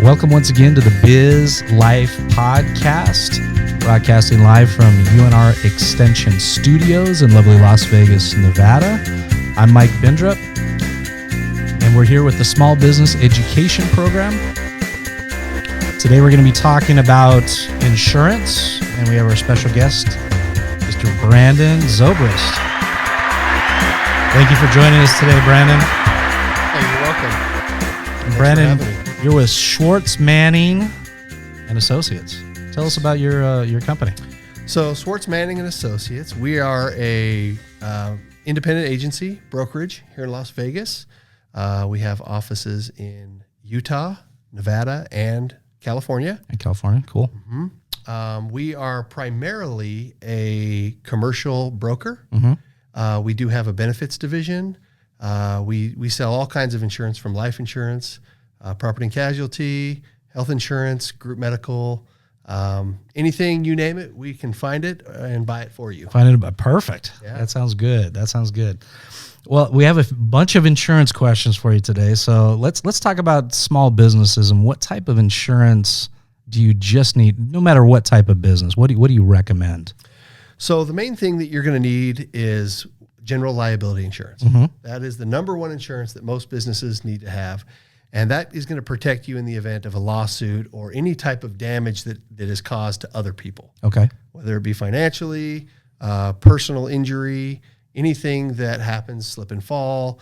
Welcome once again to the Biz Life Podcast, broadcasting live from UNR Extension Studios in lovely Las Vegas, Nevada. I'm Mike Bindrup, and we're here with the Small Business Education Program. Today we're going to be talking about insurance, and we have our special guest, Mr. Brandon Zobrist. Thank you for joining us today, Brandon. Hey, you're welcome. And Brandon, you're with Schwartz Manning and Associates. Tell us about your company. So Schwartz Manning and Associates, we are a independent agency brokerage here in Las Vegas. We have offices in Utah, Nevada, and California. Cool. Mm-hmm. We are primarily a commercial broker. Mm-hmm. We do have a benefits division. We sell all kinds of insurance, from life insurance, property and casualty, health insurance, group medical, anything, you name it, we can find it and buy it for you. Perfect. Yeah. That sounds good. Well, we have a bunch of insurance questions for you today. So let's talk about small businesses and what type of insurance do you just need, no matter what type of business. What do you recommend? So the main thing that you're going to need is general liability insurance. Mm-hmm. That is the number one insurance that most businesses need to have. And that is going to protect you in the event of a lawsuit or any type of damage that is caused to other people. Okay. Whether it be financially, personal injury, anything that happens, slip and fall,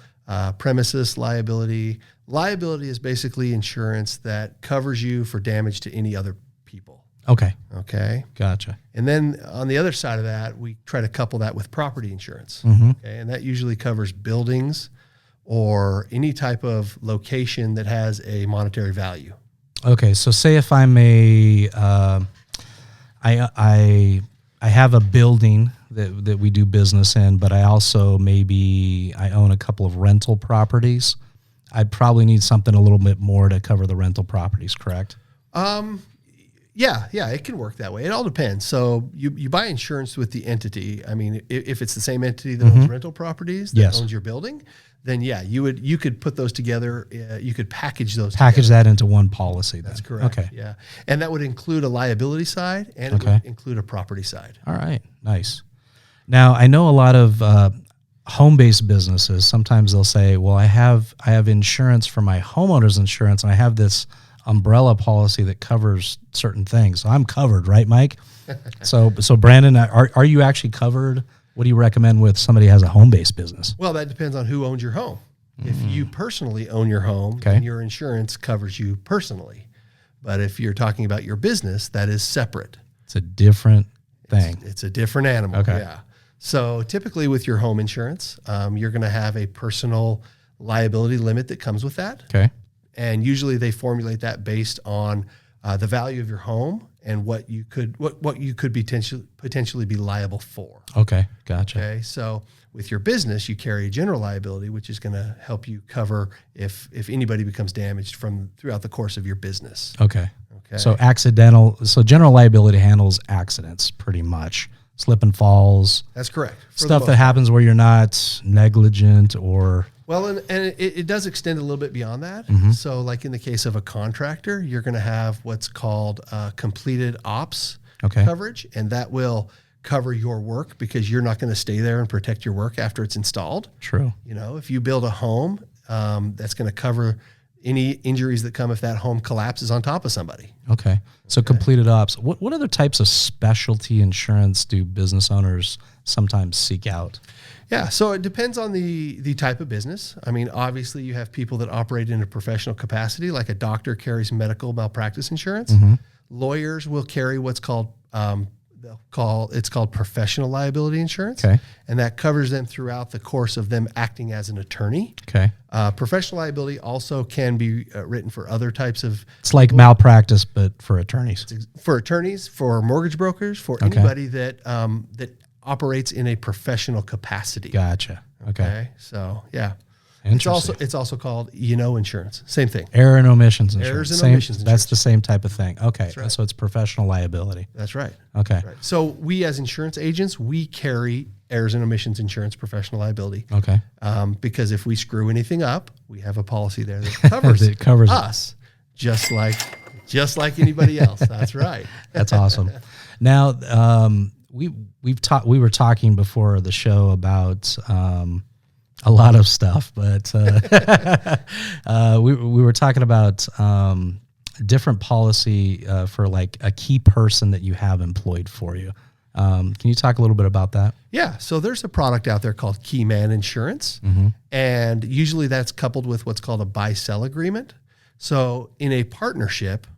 premises liability. Liability is basically insurance that covers you for damage to any other people. Okay. Okay. Gotcha. And then on the other side of that, we try to couple that with property insurance. Mm-hmm. Okay. And that usually covers buildings or any type of location that has a monetary value. Okay. So say if I'm I have a building that we do business in, but I also I own a couple of rental properties. I'd probably need something a little bit more to cover the rental properties, correct? Yeah, it can work that way. It all depends. So you buy insurance with the entity. I mean, if it's the same entity that owns rental properties that owns your building, then yeah, you could put those together. You could package that into one policy. Then. That's correct. Okay. Yeah, and that would include a liability side and it would include a property side. All right. Nice. Now I know a lot of home-based businesses. Sometimes they'll say, "Well, I have insurance for my homeowner's insurance, and I have this umbrella policy that covers certain things. So I'm covered, right, Mike?" So Brandon, are you actually covered? What do you recommend with somebody who has a home-based business? Well, that depends on who owns your home. If you personally own your home, Okay. then your insurance covers you personally. But if you're talking about your business, that is separate. It's a different thing. It's a different animal. Okay. Yeah. So typically with your home insurance, you're going to have a personal liability limit that comes with that. Okay. And usually they formulate that based on the value of your home and what you could potentially be liable for. Okay. Gotcha. Okay. So with your business, you carry general liability, which is going to help you cover if anybody becomes damaged throughout the course of your business. Okay. Okay. So general liability handles accidents pretty much. Slip and falls. That's correct. Stuff that happens where you're not negligent or... Well, and it does extend a little bit beyond that. Mm-hmm. So like in the case of a contractor, you're going to have what's called completed ops coverage, and that will cover your work because you're not going to stay there and protect your work after it's installed. True. You know, if you build a home, that's going to cover any injuries that come if that home collapses on top of somebody. Okay. So completed ops. What other types of specialty insurance do business owners sometimes seek out? Yeah, so it depends on the type of business. I mean, obviously you have people that operate in a professional capacity, like a doctor carries medical malpractice insurance. Mm-hmm. Lawyers will carry what's called professional liability insurance. Okay. And that covers them throughout the course of them acting as an attorney. Okay. Professional liability also can be written for other types of... It's like malpractice, but for attorneys. For attorneys, for mortgage brokers, for anybody that operates in a professional capacity. Gotcha. Okay. So yeah. Interesting. It's also called E&O insurance. Same thing. Error and omissions insurance. Errors and omissions insurance. That's the same type of thing. Okay. That's right. So it's professional liability. That's right. Okay. That's right. So we as insurance agents, we carry errors and omissions insurance, professional liability. Okay. Because if we screw anything up, we have a policy there that covers, It covers us. just like anybody else. That's right. That's awesome. Now, we were talking before the show about a lot of stuff, but we were talking about different policy for like a key person that you have employed for you. Can you talk a little bit about that? Yeah. So there's a product out there called Key Man Insurance, and usually that's coupled with what's called a buy-sell agreement. So in a partnership,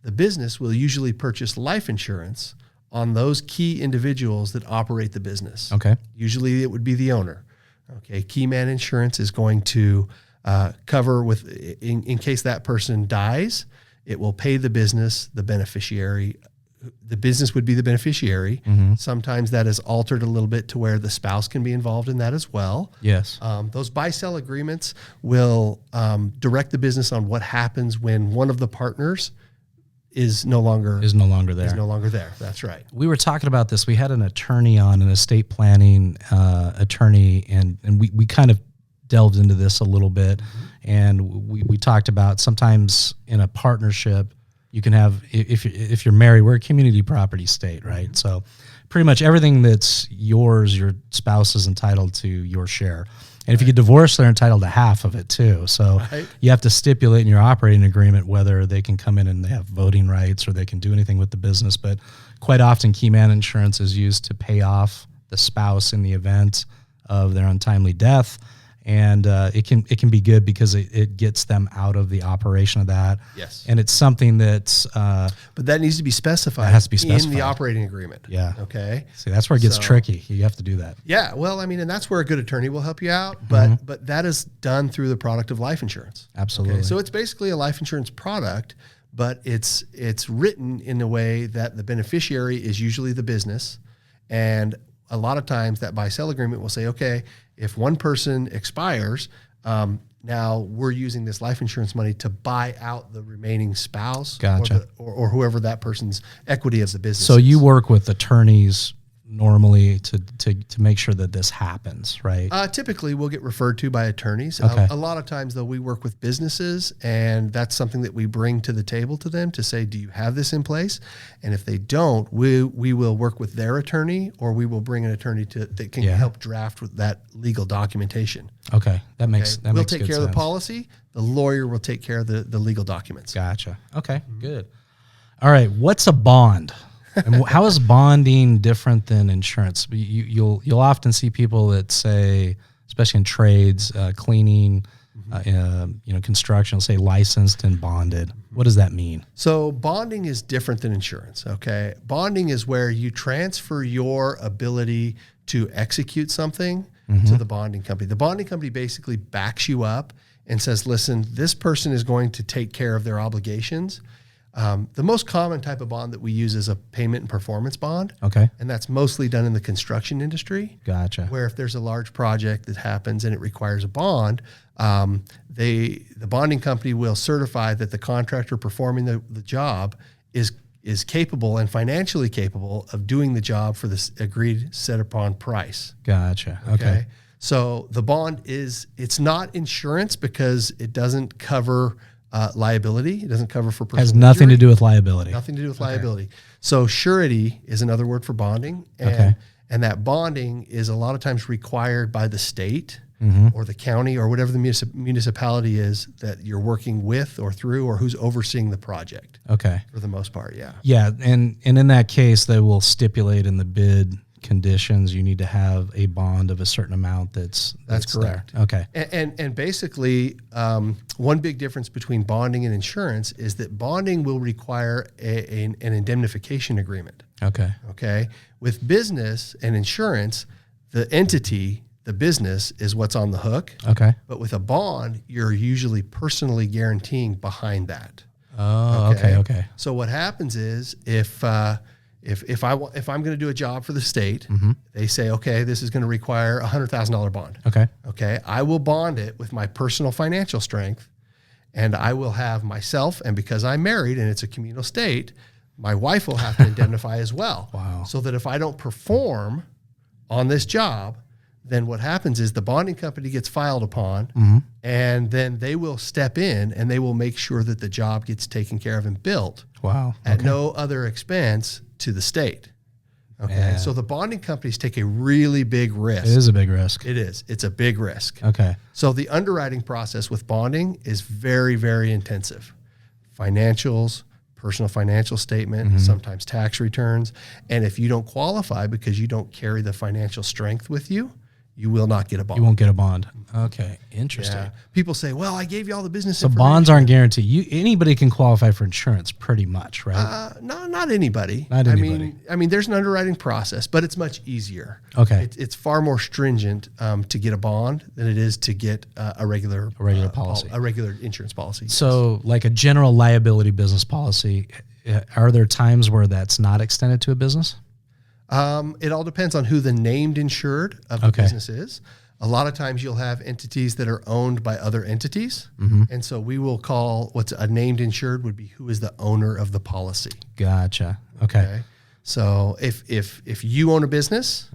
the business will usually purchase life insurance on those key individuals that operate the business. Okay. Usually it would be the owner. Okay. Key Man Insurance is going to cover with, in case that person dies, it will pay the business, the beneficiary. The business would be the beneficiary. Sometimes that is altered a little bit to where the spouse can be involved in that as well. Yes. Those buy-sell agreements will direct the business on what happens when one of the partners is no longer there. That's right. We were talking about this. We had an attorney on, an estate planning attorney, and we kind of delved into this a little bit. And we talked about sometimes in a partnership, you can have, if you're married, we're a community property state, right? So pretty much everything that's yours, your spouse is entitled to your share. And if you get divorced, they're entitled to half of it too. So you have to stipulate in your operating agreement whether they can come in and they have voting rights or they can do anything with the business. But quite often, Key Man Insurance is used to pay off the spouse in the event of their untimely death. And it can be good because it gets them out of the operation of that. Yes. And it's something that's... but that needs to be specified. It has to be specified in the operating agreement. Yeah. Okay. See, that's where it gets tricky. You have to do that. Yeah. Well, I mean, and that's where a good attorney will help you out. But that is done through the product of life insurance. Absolutely. Okay? So it's basically a life insurance product, but it's written in a way that the beneficiary is usually the business. And a lot of times that buy-sell agreement will say, okay, if one person expires, now we're using this life insurance money to buy out the remaining spouse. Gotcha. or whoever that person's equity as the business So is. you work with attorneys normally to make sure that this happens, right? Typically, we'll get referred to by attorneys. Okay. A lot of times, though, we work with businesses, and that's something that we bring to the table to them to say, do you have this in place? And if they don't, we will work with their attorney, or we will bring an attorney that can help draft with that legal documentation. Okay, that makes good sense. We'll take care of the policy. The lawyer will take care of the legal documents. Gotcha. Okay, good. All right, what's a bond? And how is bonding different than insurance? You'll often see people that say, especially in trades, cleaning, construction, will say licensed and bonded. What does that mean? So bonding is different than insurance. Okay, bonding is where you transfer your ability to execute something to the bonding company. The bonding company basically backs you up and says, listen, this person is going to take care of their obligations. The most common type of bond that we use is a payment and performance bond. Okay. And that's mostly done in the construction industry. Gotcha. Where if there's a large project that happens and it requires a bond, the bonding company will certify that the contractor performing the job is capable and financially capable of doing the job for this agreed set upon price. Gotcha. Okay. So the bond it's not insurance because it doesn't cover liability. It doesn't cover for personal Has nothing injury. to do with liability. Nothing to do with liability. So surety is another word for bonding. And that bonding is a lot of times required by the state or the county or whatever the municipality is that you're working with or through or who's overseeing the project. Okay. For the most part, yeah. Yeah, and in that case, they will stipulate in the bid conditions you need to have a bond of a certain amount that's correct. There. Okay. And basically, one big difference between bonding and insurance is that bonding will require an indemnification agreement. Okay. Okay. With business and insurance, the entity, the business, is what's on the hook. Okay. But with a bond, you're usually personally guaranteeing behind that. Oh, okay. So what happens is if I'm going to do a job for the state, they say, okay, this is going to require $100,000 bond. Okay. I will bond it with my personal financial strength, and I will have myself, and because I'm married and it's a communal state, my wife will have to indemnify as well. Wow. So that if I don't perform on this job, then what happens is the bonding company gets filed upon, and then they will step in and they will make sure that the job gets taken care of and built at no other expense to the state. Okay. Yeah. So the bonding companies take a really big risk. It is a big risk. It is. It's a big risk. Okay. So the underwriting process with bonding is very, very intensive. Financials, personal financial statement, sometimes tax returns. And if you don't qualify because you don't carry the financial strength with you, you will not get a bond. You won't get a bond. Okay, interesting. Yeah. People say, well, I gave you all the business So information. bonds aren't guaranteed. Anybody can qualify for insurance pretty much, right? No, not anybody. Not anybody. I mean, there's an underwriting process, but it's much easier. Okay. It's far more stringent to get a bond than it is to get a regular policy. a regular insurance policy. So like a general liability business policy, are there times where that's not extended to a business? It all depends on who the named insured of the business is. A lot of times you'll have entities that are owned by other entities. And so we will call what's a named insured would be who is the owner of the policy. Gotcha. Okay. So if you own a business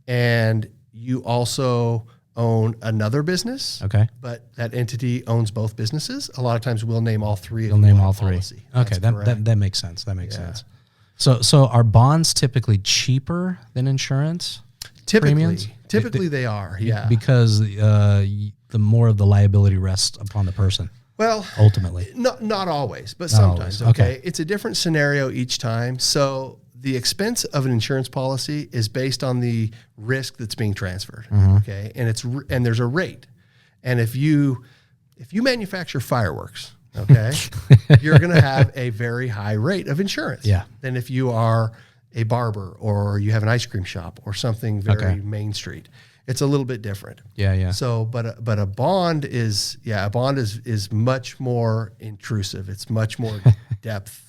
and you also own another business, but that entity owns both businesses, a lot of times we'll name all three. You'll name all three. Policy. Okay. That makes sense. That makes sense. So are bonds typically cheaper than insurance? Typically they are, yeah. Because the more of the liability rests upon the person. Well, ultimately, not always, but not sometimes. Always. Okay, it's a different scenario each time. So the expense of an insurance policy is based on the risk that's being transferred. Okay, and there's a rate, and if you manufacture fireworks, okay, you're going to have a very high rate of insurance. Than if you are a barber or you have an ice cream shop or something very Main Street. It's a little bit different. So, but a bond is much more intrusive. It's much more depth.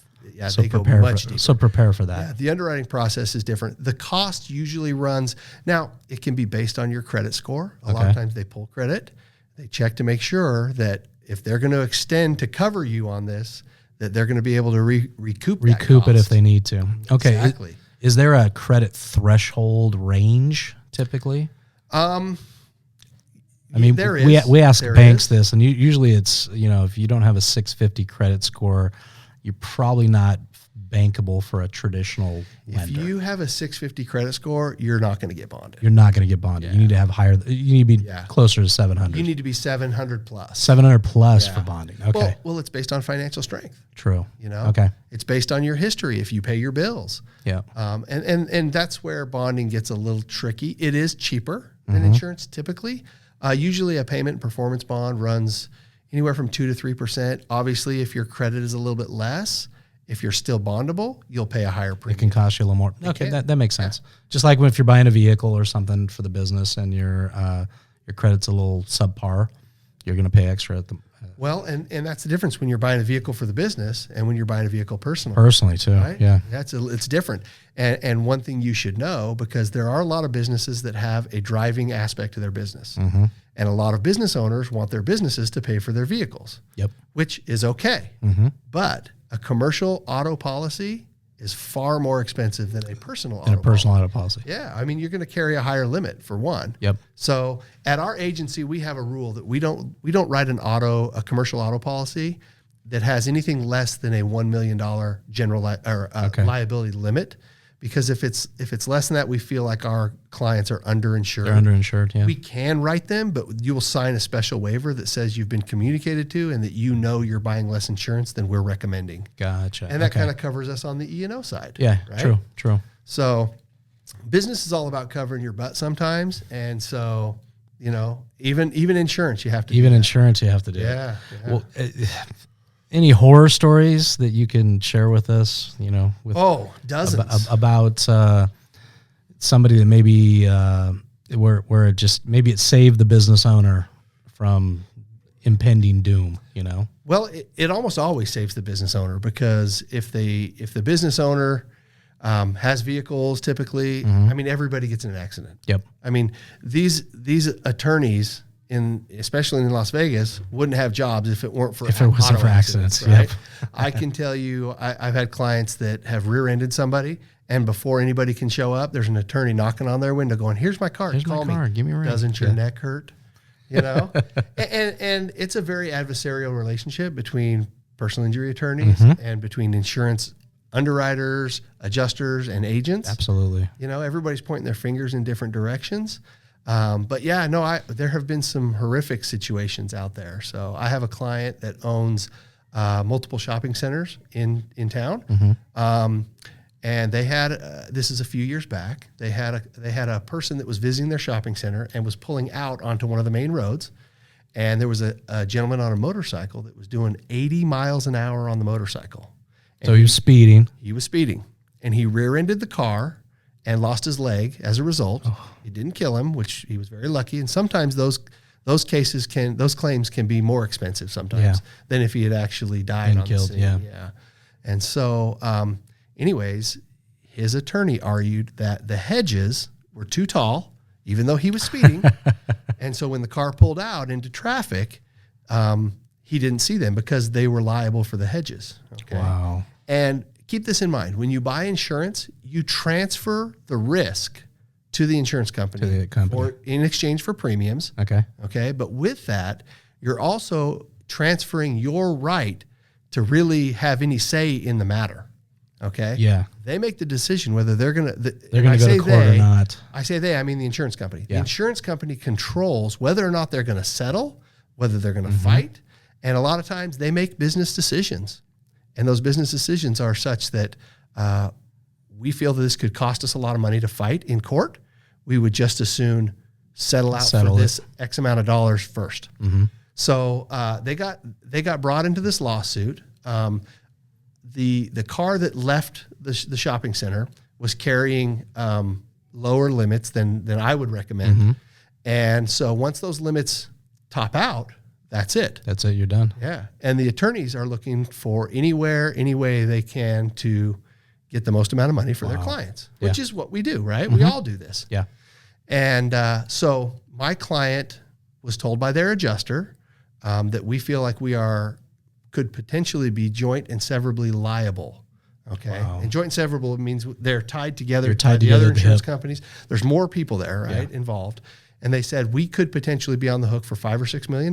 So they go much deeper. So prepare for that. The underwriting process is different. The cost usually runs, now it can be based on your credit score. A lot of times they pull credit. They check to make sure that if they're going to extend to cover you on this, that they're going to be able to recoup it if they need to. Okay. Exactly. Is there a credit threshold range typically? I mean, there is. We ask banks this, and usually it's, if you don't have a 650 credit score, you're probably not bankable for a traditional lender. If you have a 650 credit score, you're not going to get bonded. You're not going to get bonded. You need to have higher. You need to be closer to 700. You need to be 700 plus. 700 plus for bonding. Okay. Well, it's based on financial strength. True. Okay. It's based on your history. If you pay your bills. Yeah. And that's where bonding gets a little tricky. It is cheaper than insurance typically. Usually a payment and performance bond runs anywhere from 2 to 3%. Obviously, if your credit is a little bit less, if you're still bondable, you'll pay a higher premium. It can cost you a little more. Okay, that makes sense. Just like if you're buying a vehicle or something for the business and your credit's a little subpar, you're going to pay extra at the. Well, and that's the difference when you're buying a vehicle for the business and when you're buying a vehicle personally. Personally too, right? Yeah. It's different. And one thing you should know, because there are a lot of businesses that have a driving aspect to their business. And a lot of business owners want their businesses to pay for their vehicles. Yep. Which is okay. But a commercial auto policy is far more expensive than a personal auto policy. Yeah, I mean, you're going to carry a higher limit for one. Yep. So at our agency, we have a rule that we don't write a commercial auto policy that has anything less than a $1 million general liability limit, because if it's less than that, we feel like our clients are underinsured. They're underinsured. Yeah. We can write them, but you will sign a special waiver that says you've been communicated to and that you're buying less insurance than we're recommending. Gotcha. And that kind of covers us on the E&O side. Yeah. Right? True. So business is all about covering your butt sometimes, and so even insurance you have to. Even insurance you have to do. Yeah. Well, any horror stories that you can share with us? Dozens about somebody that maybe where it just maybe it saved the business owner from impending doom. Well, it almost always saves the business owner, because if the business owner has vehicles, typically, I mean, everybody gets in an accident. Yep. I mean, these attorneys especially in Las Vegas, wouldn't have jobs if it weren't for accidents. Right? Yep. I can tell you, I've had clients that have rear-ended somebody, and before anybody can show up, there's an attorney knocking on their window going, "Here's my card. Call me. Give me a ring. Doesn't your neck hurt?" You know? and it's a very adversarial relationship between personal injury attorneys and between insurance underwriters, adjusters, and agents. Absolutely. You know, everybody's pointing their fingers in different directions. But yeah, no, there have been some horrific situations out there. So I have a client that owns multiple shopping centers in town. And they had, this is a few years back, they had a person that was visiting their shopping center and was pulling out onto one of the main roads. And there was a gentleman on a motorcycle that was doing 80 miles an hour on the motorcycle. And so he was speeding. He was speeding. And he rear-ended the car and lost his leg as a result. It didn't kill him, which he was very lucky. And sometimes those claims can be more expensive sometimes than if he had actually died on the scene. Yeah. And so, anyways, his attorney argued that the hedges were too tall, even though he was speeding. And so when the car pulled out into traffic, he didn't see them because they were liable for the hedges. Okay? Wow. And keep this in mind. When you buy insurance, you transfer the risk to the insurance company, or in exchange for premiums. Okay. But with that, you're also transferring your right to really have any say in the matter. Okay. Yeah. They make the decision whether they're going to go to court or not. I say they, I mean the insurance company. Yeah. The insurance company controls whether or not they're going to settle, whether they're going to fight. And a lot of times they make business decisions. And those business decisions are such that we feel that this could cost us a lot of money to fight in court. We would just as soon settle for this X amount of dollars first. So they got brought into this lawsuit. The car that left the shopping center was carrying lower limits than I would recommend. And so once those limits top out, that's it. That's it. You're done. Yeah. And the attorneys are looking for any way they can to get the most amount of money for their clients, which is what we do, right? We all do this. Yeah. And so my client was told by their adjuster that we feel like we could potentially be joint and severably liable. Okay. Wow. And joint and severable means they're tied together by the other insurance companies. There's more people there, right, involved. And they said we could potentially be on the hook for $5 or $6 million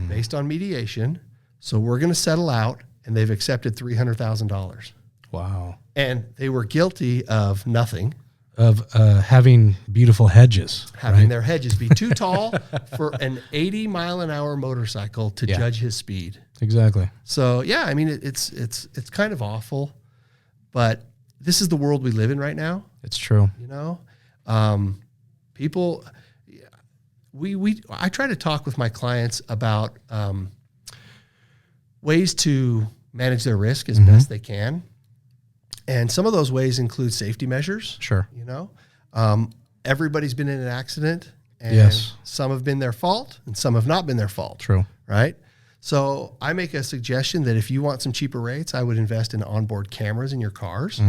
based on mediation. So we're going to settle out, and they've accepted $300,000. Wow. And they were guilty of nothing. Of having beautiful hedges. Having their hedges be too tall for an 80-mile-an-hour motorcycle to judge his speed. Exactly. So, yeah, I mean, it's kind of awful, but this is the world we live in right now. It's true. You know? People, I try to talk with my clients about ways to manage their risk as best they can. And some of those ways include safety measures. Sure. You know, everybody's been in an accident, and some have been their fault and some have not been their fault. True. Right? So I make a suggestion that if you want some cheaper rates, I would invest in onboard cameras in your cars.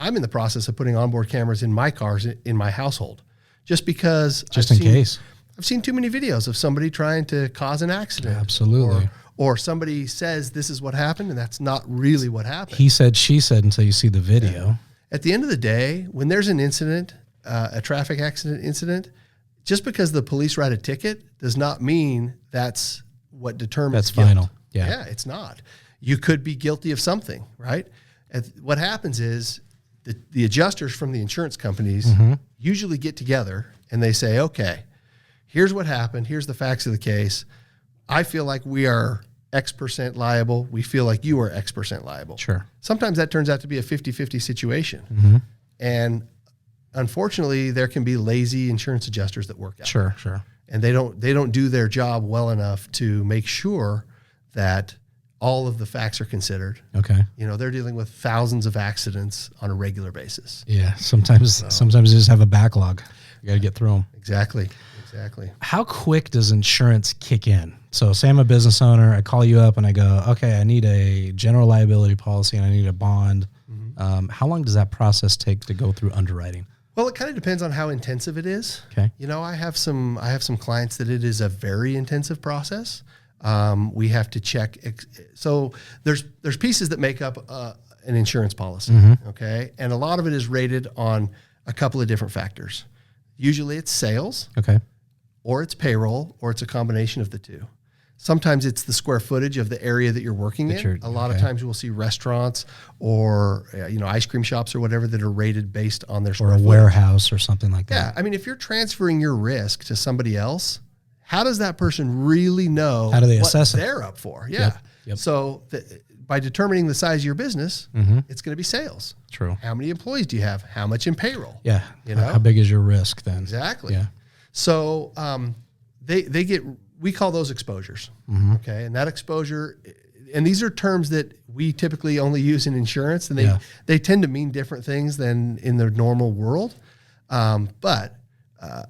I'm in the process of putting onboard cameras in my cars in my household, just because in case. I've seen too many videos of somebody trying to cause an accident. Absolutely. Or somebody says this is what happened, and that's not really what happened. He said, she said, until you see the video. Yeah. At the end of the day, when there's an incident, a traffic accident incident, just because the police write a ticket does not mean that's what determines guilt. Final. Yeah, it's not. You could be guilty of something, right? What happens is the adjusters from the insurance companies usually get together and they say, okay, here's what happened. Here's the facts of the case. I feel like we are X% liable. We feel like you are X% liable. Sure. Sometimes that turns out to be a 50-50 situation. And unfortunately, there can be lazy insurance adjusters that work out. Sure. And they don't do their job well enough to make sure that all of the facts are considered. Okay. You know, they're dealing with thousands of accidents on a regular basis. Yeah. Sometimes you just have a backlog. You got to get through them. Exactly. How quick does insurance kick in? So say I'm a business owner, I call you up and I go, okay, I need a general liability policy and I need a bond. How long does that process take to go through underwriting? Well, it kind of depends on how intensive it is. Okay. You know, I have some clients that it is a very intensive process. We have to check. So there's pieces that make up an insurance policy. Okay. And a lot of it is rated on a couple of different factors. Usually it's sales. Okay. Or it's payroll, or it's a combination of the two. Sometimes it's the square footage of the area that you're working in. A lot of times we'll see restaurants or ice cream shops or whatever that are rated based on their square footage. Or a warehouse or something like that. Yeah, I mean, if you're transferring your risk to somebody else, how does that person really know how do they what assess it? They're up for? Yeah. Yep. So by determining the size of your business, it's going to be sales. True. How many employees do you have? How much in payroll? Yeah. You know? How big is your risk then? Exactly. Yeah. So we call those exposures. Okay. And that exposure, and these are terms that we typically only use in insurance, and they tend to mean different things than in the normal world. But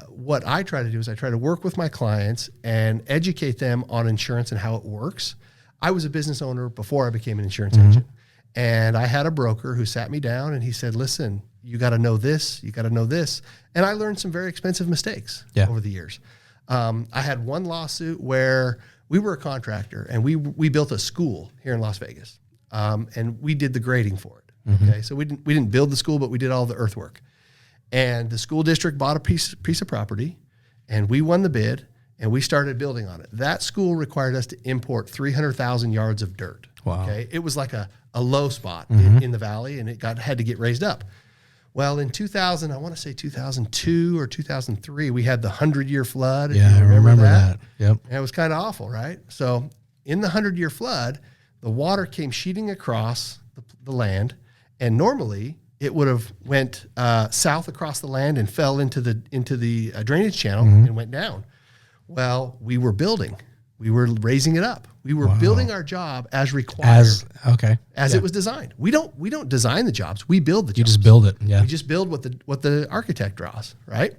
what I try to do is I try to work with my clients and educate them on insurance and how it works. I was a business owner before I became an insurance agent. And I had a broker who sat me down and he said, listen, you got to know this, you got to know this. And I learned some very expensive mistakes over the years. I had one lawsuit where we were a contractor and we built a school here in Las Vegas. And we did the grading for it. Okay. So we didn't build the school, but we did all the earthwork. And the school district bought a piece of property and we won the bid and we started building on it. That school required us to import 300,000 yards of dirt. Wow. Okay. It was like a low spot in the valley and it had to get raised up. Well, in 2000, I want to say 2002 or 2003, we had the 100-year flood. Yeah, I remember that. Yep. And it was kind of awful, right? So in the 100-year flood, the water came sheeting across the land, and normally it would have went south across the land and fell into the drainage channel and went down. Well, we were building. We were raising it up. We were building our job as required. As it was designed. We don't design the jobs. We build the jobs. You just build it. Yeah. We just build what the architect draws, right?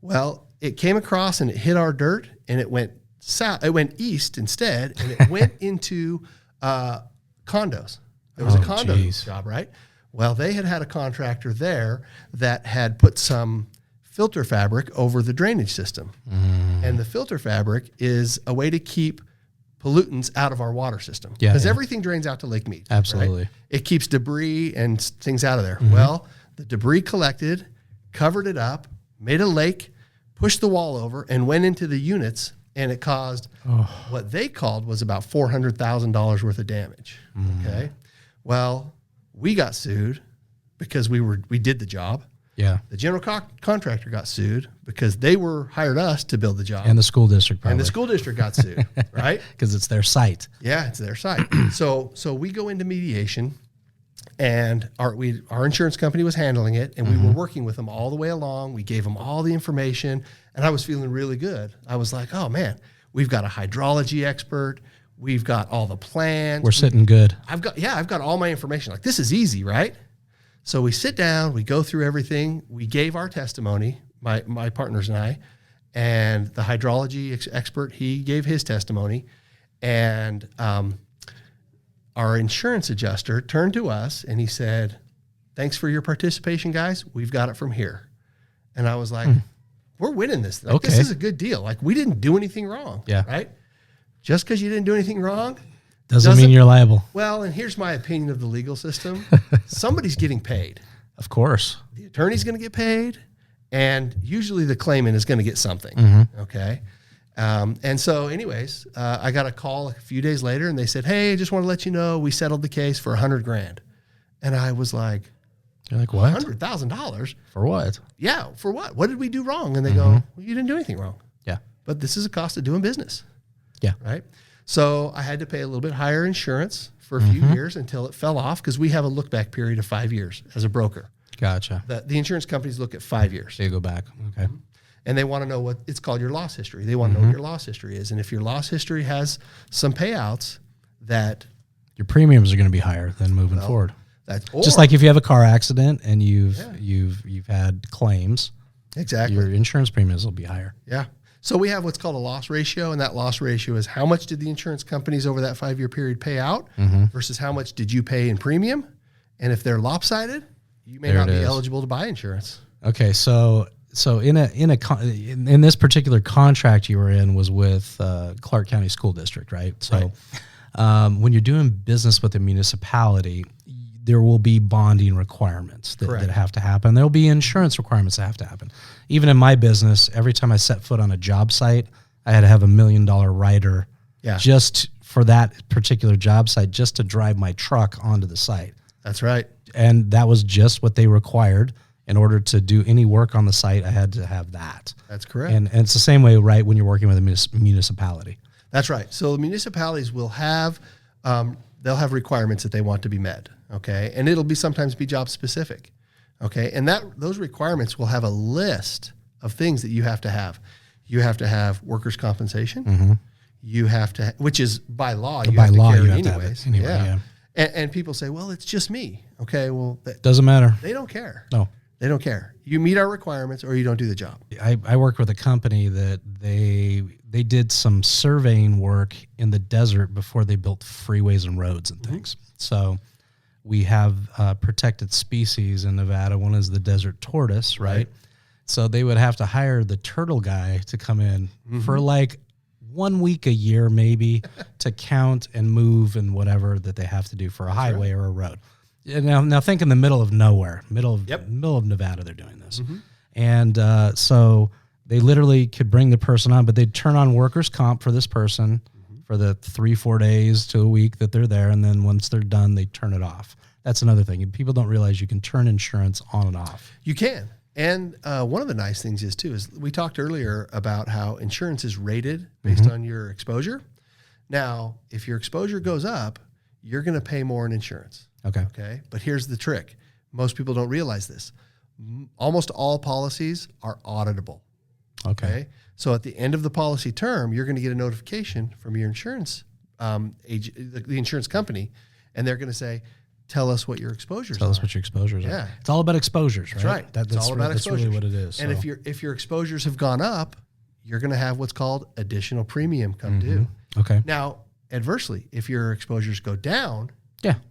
Well, it came across and it hit our dirt and it went south. It went east instead, and it went into condos. There was a condo job, right? Well, they had a contractor there that had put some filter fabric over the drainage system. And the filter fabric is a way to keep pollutants out of our water system. Because everything drains out to Lake Mead. Absolutely. Right? It keeps debris and things out of there. Well, the debris collected, covered it up, made a lake, pushed the wall over, and went into the units, and it caused what they called was about $400,000 worth of damage. Okay. Well, we got sued because we did the job. Yeah. The general contractor got sued because they hired us to build the job. And the school district probably. And the school district got sued, right? Because it's their site. Yeah, it's their site. So we go into mediation, and our insurance company was handling it, and we were working with them all the way along. We gave them all the information, and I was feeling really good. I was like, oh, man, we've got a hydrology expert. We've got all the plans. We're sitting good. I've got all my information. Like, this is easy, right? So we sit down, we go through everything. We gave our testimony, my partners and I, and the hydrology expert, he gave his testimony. And our insurance adjuster turned to us and he said, thanks for your participation, guys. We've got it from here. And I was like, we're winning this. Like, this is a good deal. Like, we didn't do anything wrong. Yeah. Right? Just because you didn't do anything wrong doesn't mean you're liable. Well, and here's my opinion of the legal system. Somebody's getting paid. Of course. The attorney's going to get paid, and usually the claimant is going to get something. Okay. And so anyways, I got a call a few days later, and they said, hey, I just want to let you know we settled the case for $100,000. And I was like, you're like, what? $100,000? For what? Yeah, for what? What did we do wrong? And they go, well, you didn't do anything wrong. Yeah. But this is a cost of doing business. Yeah. Right? So I had to pay a little bit higher insurance for a few years until it fell off, because we have a look-back period of 5 years as a broker. Gotcha. The insurance companies look at 5 years. So you go back. Okay. And they want to know what it's called, your loss history. They want to know what your loss history is. And if your loss history has some payouts that... Your premiums are going to be higher than moving forward. Just like if you have a car accident and you've had claims. Exactly. Your insurance premiums will be higher. Yeah. So we have what's called a loss ratio, and that loss ratio is how much did the insurance companies over that 5-year period pay out versus how much did you pay in premium. And if they're lopsided, you may not be eligible to buy insurance. Okay, so in this particular contract you were in was with Clark County School District, right? So when you're doing business with a municipality, there will be bonding requirements that have to happen. There will be insurance requirements that have to happen. Even in my business, every time I set foot on a job site, I had to have $1 million rider just for that particular job site, just to drive my truck onto the site. That's right. And that was just what they required. In order to do any work on the site, I had to have that. That's correct. And it's the same way, right, when you're working with a municipality. That's right. So the municipalities will have, they'll have requirements that they want to be met, okay? And it'll sometimes be job specific, okay? And those requirements will have a list of things that you have to have. You have to have workers' compensation. Mm-hmm. You have to, which is by law, you have to carry anyways. And people say, well, it's just me. Okay, well, doesn't matter. They don't care. No. They don't care. You meet our requirements or you don't do the job. I worked with a company that they did some surveying work in the desert before they built freeways and roads and things. Mm-hmm. So we have protected species in Nevada. One is the desert tortoise, right? So they would have to hire the turtle guy to come in for like 1 week a year maybe to count and move and whatever that they have to do for a highway or a road. Now think in the middle of nowhere, middle of Nevada, they're doing this. Mm-hmm. And so they literally could bring the person on, but they'd turn on workers' comp for this person for the 3-4 days to a week that they're there. And then once they're done, they turn it off. That's another thing. People don't realize you can turn insurance on and off. You can. And one of the nice things is we talked earlier about how insurance is rated based on your exposure. Now, if your exposure goes up, you're going to pay more in insurance. Okay. But here's the trick. Most people don't realize this. Almost all policies are auditable. Okay. So at the end of the policy term, you're going to get a notification from your insurance agent, the insurance company, and they're going to say, tell us what your exposures are. Tell us what your exposures are. It's all about exposures, right? That's right. That's all about exposures. That's really what it is. And if your exposures have gone up, you're going to have what's called additional premium come due. Okay. Now, adversely, if your exposures go down,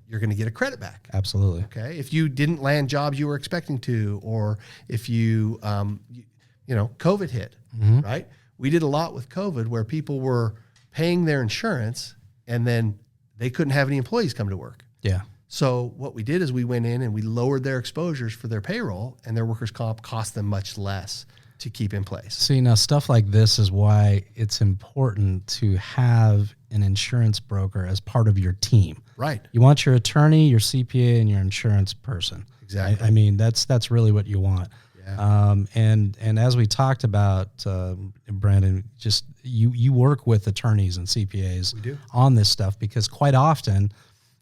you're going to get a credit back. Absolutely. Okay. If you didn't land jobs you were expecting to, or if you, COVID hit, right? We did a lot with COVID where people were paying their insurance and then they couldn't have any employees come to work. Yeah. So what we did is we went in and we lowered their exposures for their payroll, and their workers' comp cost them much less to keep in place. See, now stuff like this is why it's important to have an insurance broker as part of your team. Right. You want your attorney, your CPA, and your insurance person. Exactly. I mean, that's really what you want. Yeah. And as we talked about, Brandon, just you work with attorneys and CPAs on this stuff, because quite often,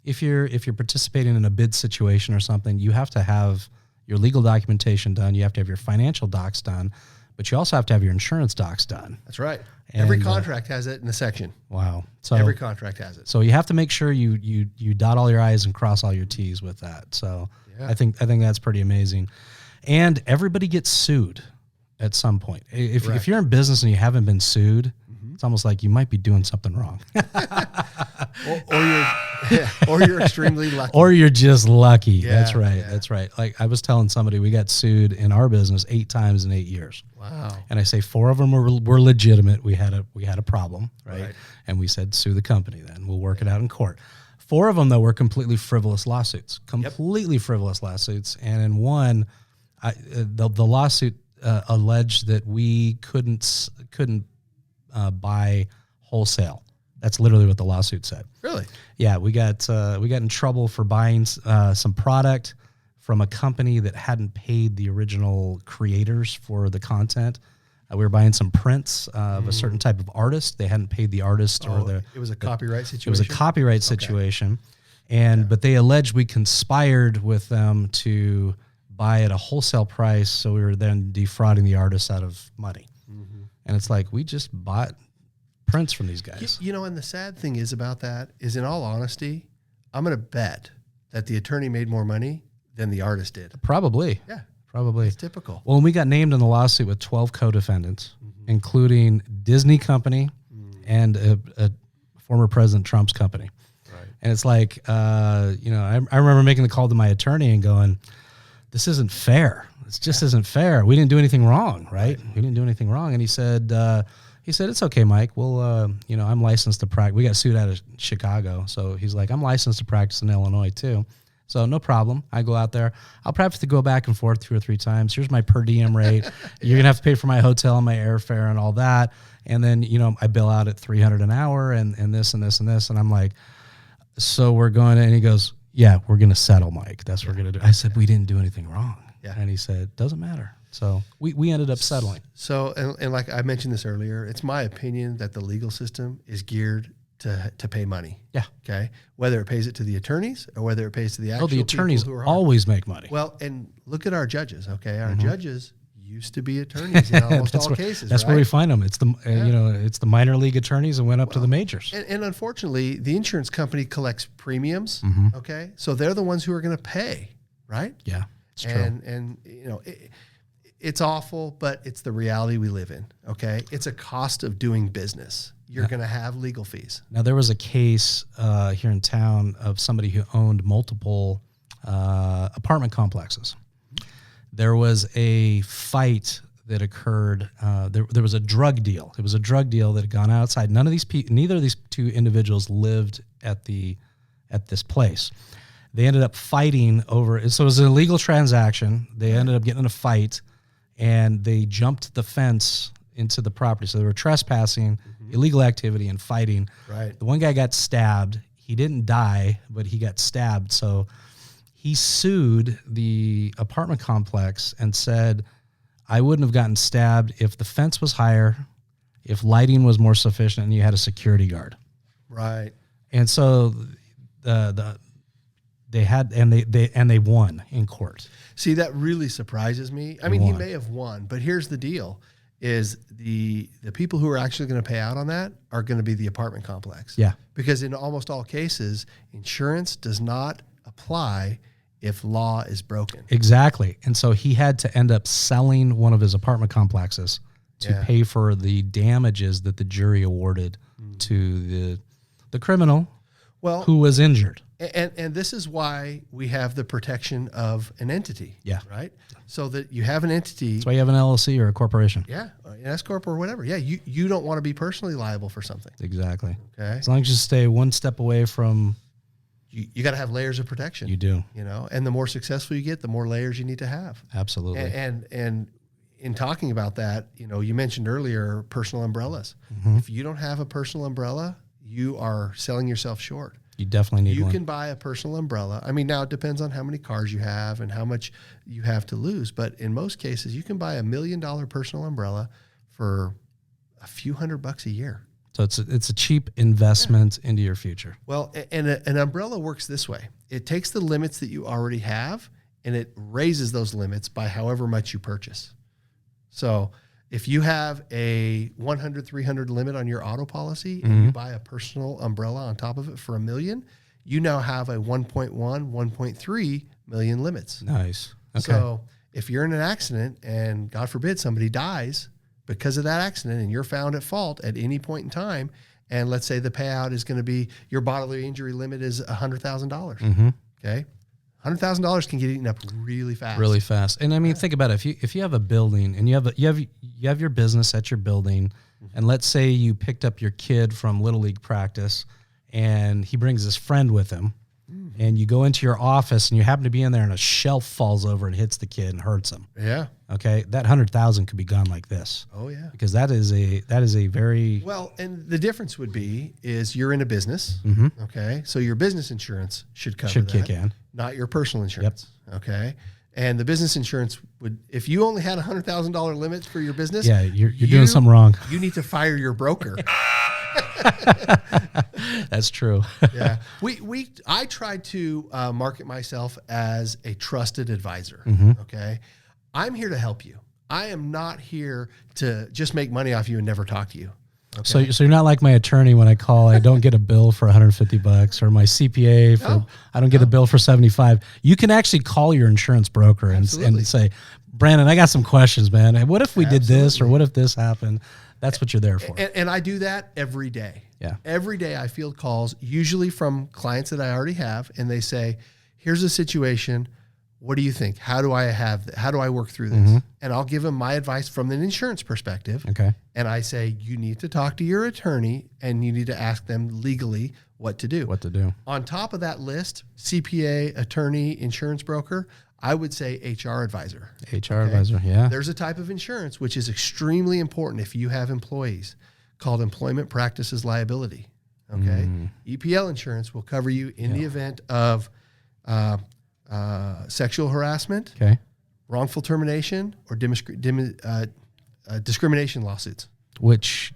if you're participating in a bid situation or something, you have to have your legal documentation done. You have to have your financial docs done, but you also have to have your insurance docs done. That's right. And every contract has it in a section. Wow. So every contract has it. So you have to make sure you dot all your I's and cross all your T's with that. So I think that's pretty amazing. And everybody gets sued at some point. If you're in business and you haven't been sued, it's almost like you might be doing something wrong. or you're extremely lucky. Or you're just lucky. Yeah, that's right. Yeah. That's right. Like I was telling somebody, we got sued in our business 8 times in 8 years. Wow. And I say 4 of them were legitimate. We had a problem, right? And we said, sue the company then. We'll work it out in court. 4 of them, though, were completely frivolous lawsuits. Frivolous lawsuits. And in one, the lawsuit alleged that we couldn't buy wholesale. That's literally what the lawsuit said. Really? Yeah, we got in trouble for buying some product from a company that hadn't paid the original creators for the content. We were buying some prints of a certain type of artist. They hadn't paid the artist it was a copyright situation. It was a copyright situation, but they alleged we conspired with them to buy at a wholesale price, so we were then defrauding the artist out of money. And it's like, we just bought prints from these guys. And the sad thing is about that is, in all honesty, I'm going to bet that the attorney made more money than the artist did. Probably. Yeah. Probably. It's typical. Well, and we got named in the lawsuit with 12 co-defendants, including Disney Company and a former President Trump's company. Right. And it's like, I remember making the call to my attorney and going, this isn't fair. it just isn't fair. We didn't do anything wrong, right? We didn't do anything wrong. And he said, it's okay, Mike. We'll, I'm licensed to practice. We got sued out of Chicago. So he's like, I'm licensed to practice in Illinois too. So no problem. I go out there. I'll probably have to go back and forth 2 or 3 times. Here's my per diem rate. You're going to have to pay for my hotel and my airfare and all that. And then, I bill out at $300 an hour and this and this and this. And I'm like, so we're going to, and he goes, yeah, we're going to settle, Mike. That's what we're going to do. I said, we didn't do anything wrong. Yeah. And he said, doesn't matter. So we ended up settling. So, and like I mentioned this earlier, it's my opinion that the legal system is geared to pay money. Yeah. Okay. Whether it pays it to the attorneys or whether it pays to the actual the attorneys people who are always make money. Well, and look at our judges. Okay. Our judges used to be attorneys in almost all cases. That's right? where we find them. It's the it's the minor league attorneys and went up to the majors. And unfortunately, the insurance company collects premiums. Okay. So they're the ones who are going to pay. Right. Yeah. It's true. And it's awful, but it's the reality we live in. Okay. It's a cost of doing business. You're going to have legal fees. Now, there was a case here in town of somebody who owned multiple apartment complexes. There was a fight that occurred. There was a drug deal. It was a drug deal that had gone outside. Neither of these 2 individuals lived at this place. They ended up fighting over. So it was an illegal transaction. They ended up getting in a fight, and they jumped the fence into the property. So they were trespassing, illegal activity, and fighting. Right. The one guy got stabbed. He didn't die, but he got stabbed. So he sued the apartment complex and said, I wouldn't have gotten stabbed if the fence was higher, if lighting was more sufficient, and you had a security guard. Right. And so they won in court. See, that really surprises me. I mean, he may have won, but here's the deal. Is the people who are actually going to pay out on that are going to be the apartment complex. Yeah. Because in almost all cases, insurance does not apply if law is broken. Exactly. And so he had to end up selling one of his apartment complexes to pay for the damages that the jury awarded to the criminal who was injured. And this is why we have the protection of an entity. Yeah. Right? So that you have an entity. That's why you have an LLC or a corporation. Yeah. An S-Corp or whatever. Yeah. You don't want to be personally liable for something. Exactly. Okay. As long as you stay one step away from. You got to have layers of protection. You do. And the more successful you get, the more layers you need to have. Absolutely. And in talking about that, you mentioned earlier personal umbrellas. If you don't have a personal umbrella, you are selling yourself short. You definitely need one. You can buy a personal umbrella. I mean, now it depends on how many cars you have and how much you have to lose. But in most cases, you can buy $1 million personal umbrella for a few $100 a year. So it's a cheap investment into your future. Well, and an umbrella works this way. It takes the limits that you already have and it raises those limits by however much you purchase. So if you have a 100, 300 limit on your auto policy and you buy a personal umbrella on top of it for $1 million, you now have a 1.1, 1.3 million limits. Nice. Okay. So if you're in an accident and God forbid somebody dies because of that accident and you're found at fault at any point in time, and let's say the payout is going to be your bodily injury limit is $100,000. Okay. $100,000 can get eaten up really fast. Really fast. And I mean, think about it. If you have a building and you have your business at your building, and let's say you picked up your kid from Little League practice and he brings his friend with him, and you go into your office and you happen to be in there and a shelf falls over and hits the kid and hurts him. Yeah. Okay. That 100,000 could be gone like this. Oh yeah. Because that is a very well, and the difference would be is you're in a business. Okay. So your business insurance should cover that, kick in. Not your personal insurance. Okay. And the business insurance would, if you only had $100,000 limit for your business, yeah, you're doing something wrong. You need to fire your broker. That's true. Yeah. I tried to market myself as a trusted advisor. Okay. I'm here to help you. I am not here to just make money off you and never talk to you. Okay. So you're not like my attorney when I call, I don't get a bill for $150 or my CPA for, I don't get a bill for $75. You can actually call your insurance broker and say, Brandon, I got some questions, man. What if we did this or what if this happened? That's what you're there for. And I do that every day. Yeah. Every day I field calls, usually from clients that I already have, and they say, here's a situation. what do you think? How do I work through this? And I'll give them my advice from an insurance perspective. Okay. And I say, you need to talk to your attorney and you need to ask them legally what to do. On top of that list, CPA, attorney, insurance broker, I would say HR advisor. Advisor, yeah. There's a type of insurance which is extremely important if you have employees called employment practices liability. Okay. EPL insurance will cover you in the event of sexual harassment, wrongful termination, or discrimination lawsuits. Which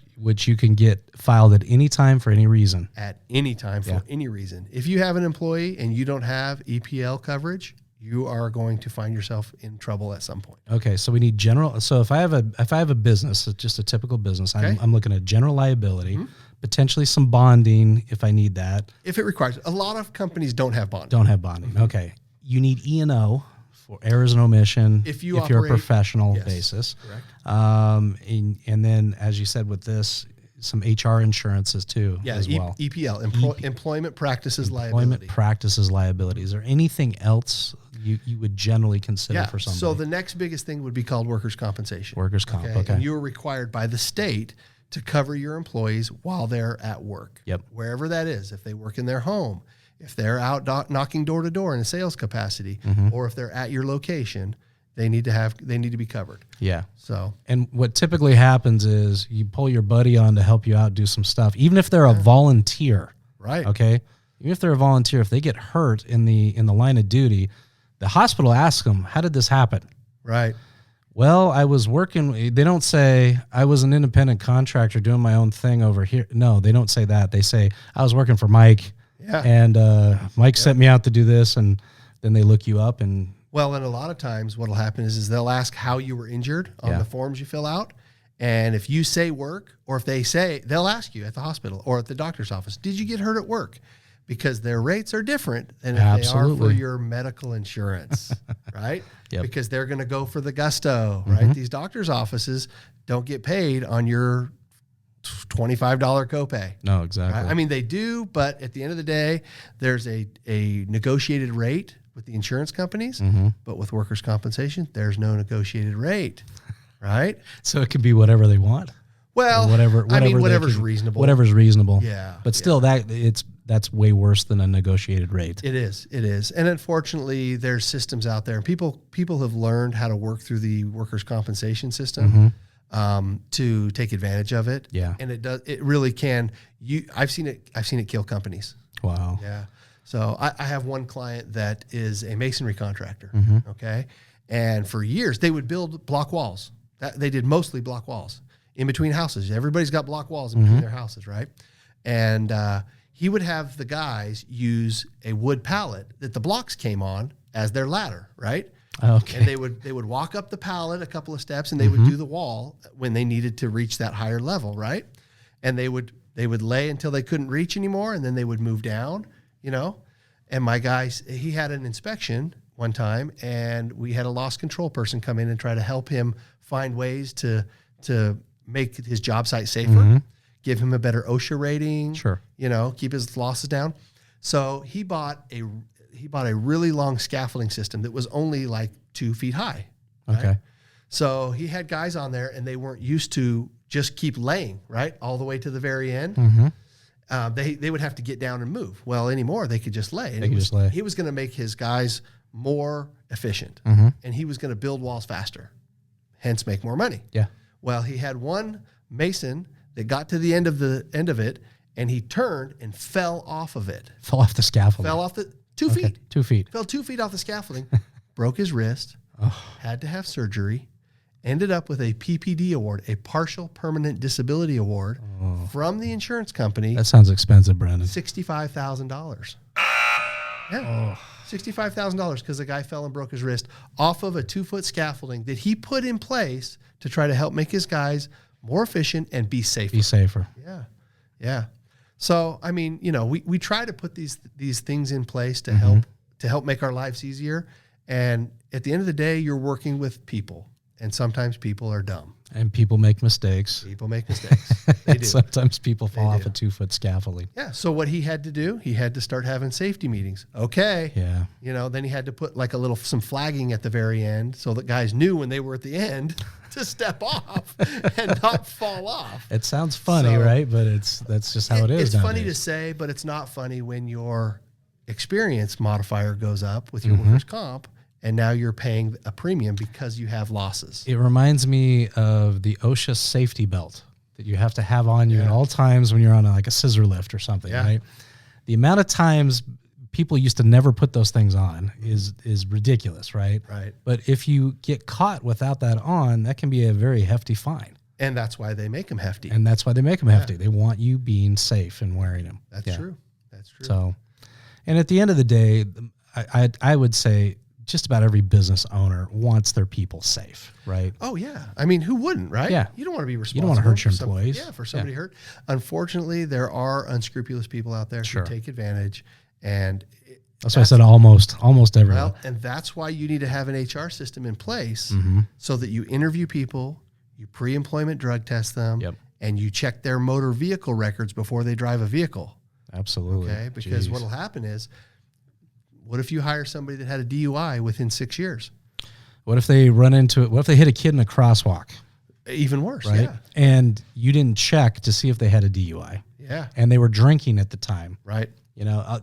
you can get filed at any time for any reason. At any time for any reason. If you have an employee and you don't have EPL coverage, you are going to find yourself in trouble at some point. Okay, so we need general. So if I have a business, it's just a typical business, I'm looking at general liability, potentially some bonding if I need that. If it requires, a lot of companies don't have bonding. Okay, you need E&O for errors and omission if you're a professional basis. Correct. And then, as you said, with this, some HR insurances too, as well. EPL, employment practices liability. Employment practices liability. Is there anything else you would generally consider for somebody? So the next biggest thing would be called workers' compensation. Workers' comp, okay. And you are required by the state to cover your employees while they're at work. Yep. Wherever that is. If they work in their home, if they're out knocking door to door in a sales capacity, or if they're at your location, they need to be covered. Yeah. So, and what typically happens is you pull your buddy on to help you out, do some stuff, even if they're a volunteer. Right. Okay. Even if they're a volunteer, if they get hurt in the line of duty, the hospital asks them, how did this happen? Right. Well, I was working. They don't say I was an independent contractor doing my own thing over here. No, they don't say that. They say I was working for Mike. Yeah. And Mike sent me out to do this, and then they look you up. And well, and a lot of times what will happen is they'll ask how you were injured on the forms you fill out. And if you say work, or if they say, they'll ask you at the hospital or at the doctor's office, did you get hurt at work? Because their rates are different than if they are for your medical insurance, right? Yep. Because they're going to go for the gusto, right? These doctor's offices don't get paid on your $25 copay. No, exactly. Right? I mean, they do, but at the end of the day, there's a negotiated rate with the insurance companies, but with workers' compensation, there's no negotiated rate, right? So it could be whatever they want. Well, whatever's reasonable. Whatever's reasonable. Yeah. But still, that's way worse than a negotiated rate. It is. And unfortunately, there's systems out there, and people have learned how to work through the workers' compensation system to take advantage of it. Yeah. And it really can. I've seen it kill companies. Wow. Yeah. So I have one client that is a masonry contractor. Okay. And for years they would build block walls. They did mostly block walls in between houses. Everybody's got block walls in between their houses, right? And he would have the guys use a wood pallet that the blocks came on as their ladder, right? Okay. And they would walk up the pallet a couple of steps, and they would do the wall when they needed to reach that higher level, right? And they would lay until they couldn't reach anymore, and then they would move down, And my guys, he had an inspection one time, and we had a loss control person come in and try to help him find ways to make his job site safer, give him a better OSHA rating, keep his losses down. So he bought a really long scaffolding system that was only like 2 feet high. Right? Okay. So he had guys on there, and they weren't used to just keep laying, right, all the way to the very end. They would have to get down and move. Well, anymore, they could just lay. And he was going to make his guys more efficient, and he was going to build walls faster, hence make more money. Yeah. Well, he had one mason that got to the end of it, and he turned and fell off of it. Fell off the scaffolding. Fell off the 2 feet. 2 feet. Fell 2 feet off the scaffolding, broke his wrist, had to have surgery, ended up with a PPD award, a partial permanent disability award from the insurance company. That sounds expensive, Brandon. $65,000. Yeah. $65,000 because the guy fell and broke his wrist off of a 2-foot scaffolding that he put in place to try to help make his guys more efficient and be safer. Be safer. Yeah. Yeah. So, I mean, we try to put these things in place to help make our lives easier. And at the end of the day, you're working with people, and sometimes people are dumb. And people make mistakes. People make mistakes. They do. Sometimes people fall off do. a 2-foot scaffolding. Yeah. So what he had to do, he had to start having safety meetings. Okay. Yeah. Then he had to put like some flagging at the very end so that guys knew when they were at the end to step off and not fall off. It sounds funny, right? But that's just how it is. It's nowadays. funny to say, but it's not funny when your experience modifier goes up with your workers' comp. And now you're paying a premium because you have losses. It reminds me of the OSHA safety belt that you have to have on you at all times when you're on like a scissor lift or something, right? The amount of times people used to never put those things on is ridiculous, right? Right. But if you get caught without that on, that can be a very hefty fine. And that's why they make them hefty. And that's why they make them hefty. They want you being safe and wearing them. That's true. That's true. So, and at the end of the day, I would say just about every business owner wants their people safe, right? Oh, yeah. I mean, who wouldn't, right? Yeah. You don't want to be responsible. You don't want to hurt your employees. For somebody hurt. Unfortunately, there are unscrupulous people out there who take advantage. And that's why I said almost everyone. Well, and that's why you need to have an HR system in place so that you interview people, you pre-employment drug test them, and you check their motor vehicle records before they drive a vehicle. Absolutely. Okay? Because what will happen is, what if you hire somebody that had a DUI within 6 years? What if they run into it? What if they hit a kid in a crosswalk? Even worse, right? Yeah. And you didn't check to see if they had a DUI. Yeah. And they were drinking at the time. Right.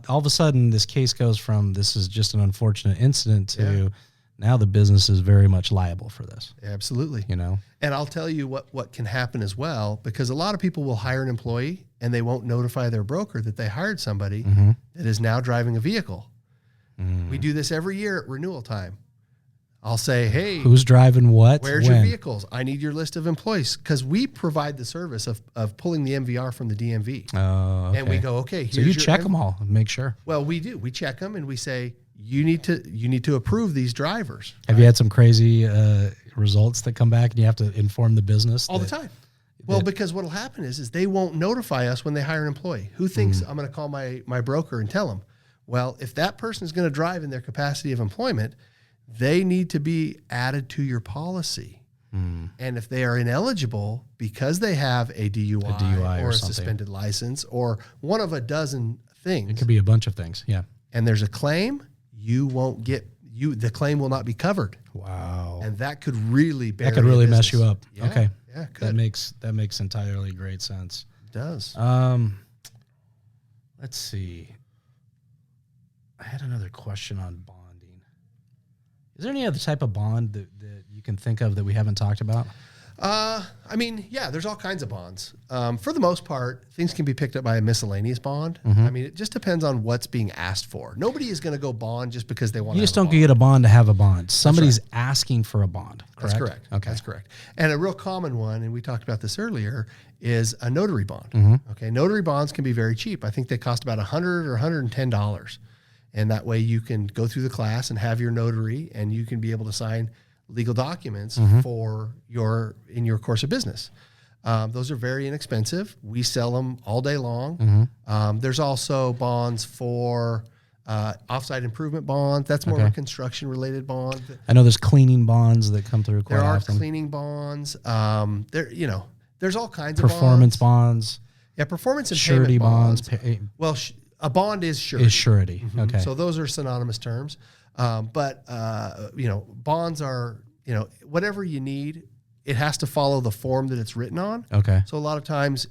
All of a sudden, this case goes from this is just an unfortunate incident to now the business is very much liable for this. Absolutely. And I'll tell you what can happen as well, because a lot of people will hire an employee and they won't notify their broker that they hired somebody that is now driving a vehicle. We do this every year at renewal time. I'll say, hey, who's driving what? Where's your vehicles? I need your list of employees, because we provide the service of pulling the MVR from the DMV. Oh, okay. And we go, okay, here's so you check them all and make sure. Well, we do. We check them and we say, you need to approve these drivers. Have you had some crazy results that come back and you have to inform the business? All the time. Well, because what will happen is they won't notify us when they hire an employee. Who thinks I'm going to call my broker and tell them? Well, if that person is going to drive in their capacity of employment, they need to be added to your policy. And if they are ineligible because they have a DUI or a suspended license or one of a dozen things. It could be a bunch of things, yeah. And there's a claim, the claim will not be covered. Wow. And that could really mess you up. Yeah, okay. Yeah, it could. That makes entirely great sense. It does. Let's see. I had another question on bonding. Is there any other type of bond that you can think of that we haven't talked about? I mean, yeah, there's all kinds of bonds. For the most part, things can be picked up by a miscellaneous bond. I mean, it just depends on what's being asked for. Nobody is going to go bond just because they want to. You just don't get a bond to have a bond. Somebody's asking for a bond. Correct? That's correct. Okay. That's correct. And a real common one, and we talked about this earlier, is a notary bond. Okay, notary bonds can be very cheap. I think they cost about $100 or $110. And that way you can go through the class and have your notary, and you can be able to sign legal documents for in your course of business. Those are very inexpensive. We sell them all day long. There's also bonds for offsite improvement bonds. That's more of a construction related bond. I know there's cleaning bonds that come through quite often. often. There are cleaning bonds. There's all kinds performance of bonds. bonds. Yeah, performance and surety payment bonds. Well, a bond is surety. Is surety. Okay. So those are synonymous terms. But bonds are, whatever you need, it has to follow the form that it's written on. Okay. So a lot of times,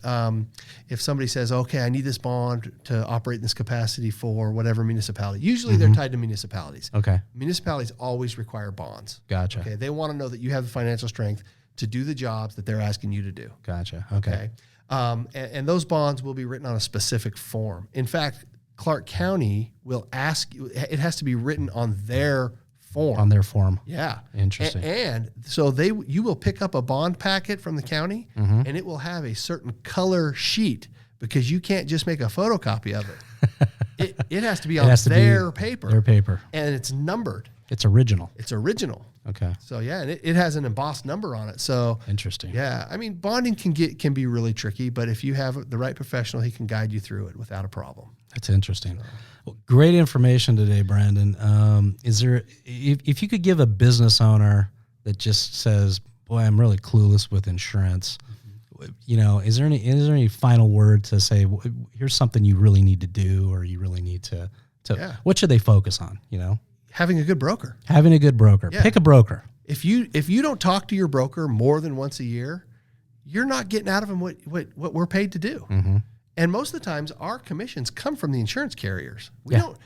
if somebody says, okay, I need this bond to operate in this capacity for whatever municipality, usually they're tied to municipalities. Okay. Municipalities always require bonds. Gotcha. Okay. They want to know that you have the financial strength to do the jobs that they're asking you to do. Gotcha. Okay. And those bonds will be written on a specific form. In fact, Clark County will ask you, it has to be written on their form. On their form. Yeah. Interesting. And so you will pick up a bond packet from the county and it will have a certain color sheet, because you can't just make a photocopy of it. It has to be on their paper. Their paper. And it's numbered. It's original. It's original. Okay. So yeah, and it has an embossed number on it. So interesting. Yeah, I mean, bonding can be really tricky, but if you have the right professional, he can guide you through it without a problem. That's interesting. Well, great information today, Brandon. Is there, if you could give a business owner that just says, boy, I'm really clueless with insurance. You know, is there any final word to say, here's something you really need to do, or you really need to what should they focus on? You know, having a good broker. Having a good broker. Yeah. Pick a broker. If you don't talk to your broker more than once a year, you're not getting out of them what we're paid to do. Mm-hmm. And most of the times, our commissions come from the insurance carriers. We don't,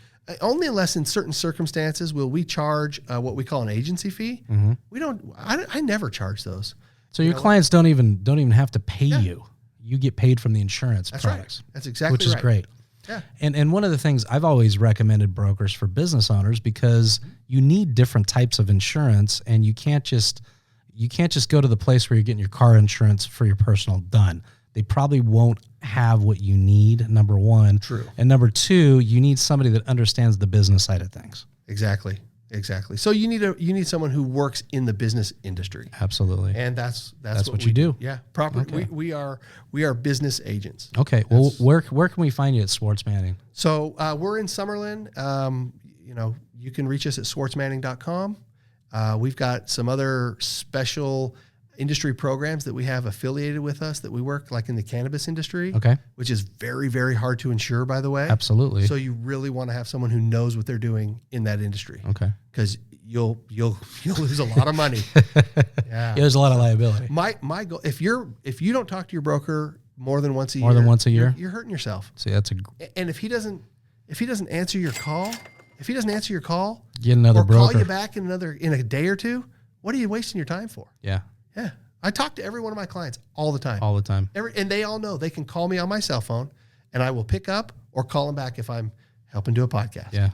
only unless in certain circumstances will we charge what we call an agency fee. Mm-hmm. We don't. I never charge those. So your clients don't even have to pay you. You get paid from the insurance products. Right. That's exactly which is right. great. Yeah. And one of the things I've always recommended brokers for business owners, because you need different types of insurance, and you can't just go to the place where you're getting your car insurance for your personal done. They probably won't have what you need, number one. True. And number two, you need somebody that understands the business side of things. Exactly. So you need someone who works in the business industry. Absolutely. And that's what you do. Yeah. Proper. Okay. We are business agents. Okay. Well, where can we find you at Swartz Manning? So we're in Summerlin. You can reach us at swartzmanning.com. We've got some other special industry programs that we have affiliated with us that we work like in the cannabis industry. Okay. Which is very, very hard to insure, by the way. Absolutely. So you really want to have someone who knows what they're doing in that industry. Okay. Because you'll lose a lot of money. Yeah, there's a lot of liability. My goal, if you don't talk to your broker more than once a year, you're hurting yourself. See, that's and if he doesn't answer your call, get another or broker. call you back in a day or two, what are you wasting your time for? Yeah. Yeah. I talk to every one of my clients all the time. All the time. And they all know they can call me on my cell phone, and I will pick up or call them back if I'm helping do a podcast. Yeah.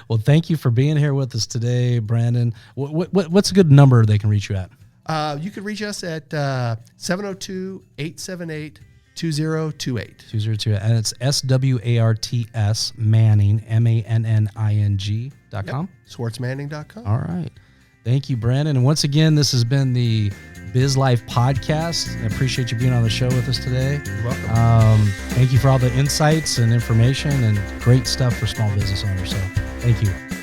Well, thank you for being here with us today, Brandon. What's a good number they can reach you at? You can reach us at 702-878-2028. 2028. And it's SWARTS Manning, MANNING.com. Yep. swartzmanning.com. All right. Thank you, Brandon. And once again, this has been the Biz Life Podcast. I appreciate you being on the show with us today. You're welcome. Thank you for all the insights and information and great stuff for small business owners. So thank you.